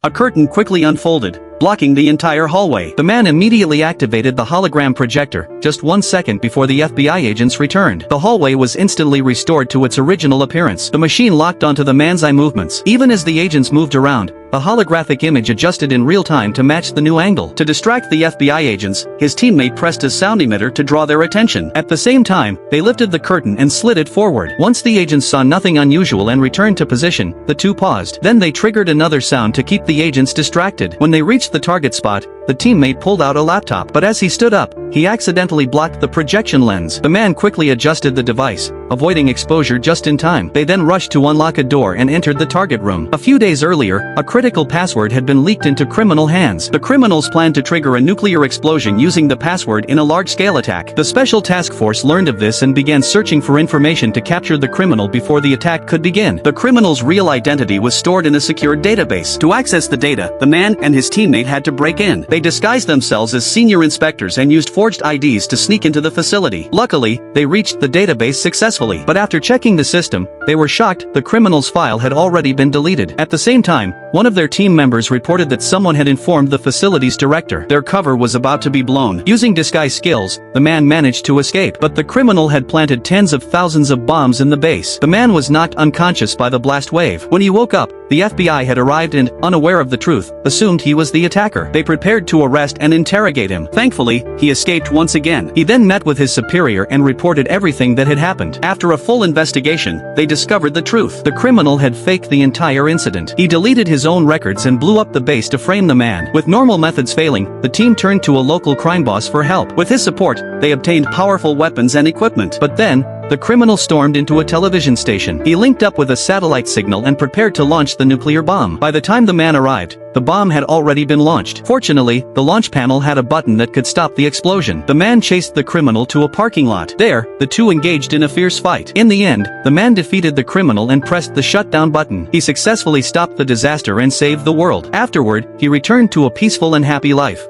A curtain quickly unfolded, blocking the entire hallway. The man immediately activated the hologram projector, just 1 second before the FBI agents returned. The hallway was instantly restored to its original appearance. The machine locked onto the man's eye movements. Even as the agents moved around, the holographic image adjusted in real time to match the new angle. To distract the FBI agents, his teammate pressed a sound emitter to draw their attention. At the same time, they lifted the curtain and slid it forward. Once the agents saw nothing unusual and returned to position, the two paused. Then they triggered another sound to keep the agents distracted. When they reached the target spot, the teammate pulled out a laptop. But as he stood up, he accidentally blocked the projection lens. The man quickly adjusted the device, avoiding exposure just in time. They then rushed to unlock a door and entered the target room. A few days earlier, a critical password had been leaked into criminal hands. The criminals planned to trigger a nuclear explosion using the password in a large-scale attack. The special task force learned of this and began searching for information to capture the criminal before the attack could begin. The criminal's real identity was stored in a secured database. To access the data, the man and his teammate had to break in. They disguised themselves as senior inspectors and used forged IDs to sneak into the facility. Luckily, they reached the database successfully. But after checking the system, they were shocked the criminal's file had already been deleted. At the same time, one of their team members reported that someone had informed the facility's director. Their cover was about to be blown. Using disguise skills, the man managed to escape. But the criminal had planted tens of thousands of bombs in the base. The man was knocked unconscious by the blast wave. When he woke up, the FBI had arrived and, unaware of the truth, assumed he was the attacker. They prepared to arrest and interrogate him. Thankfully, he escaped once again. He then met with his superior and reported everything that had happened. After a full investigation, they discovered the truth. The criminal had faked the entire incident. He deleted his own records and blew up the base to frame the man. With normal methods failing, the team turned to a local crime boss for help. With his support, they obtained powerful weapons and equipment. But then, the criminal stormed into a television station. He linked up with a satellite signal and prepared to launch the nuclear bomb. By the time the man arrived, the bomb had already been launched. Fortunately, the launch panel had a button that could stop the explosion. The man chased the criminal to a parking lot. There, the two engaged in a fierce fight. In the end, the man defeated the criminal and pressed the shutdown button. He successfully stopped the disaster and saved the world. Afterward, he returned to a peaceful and happy life.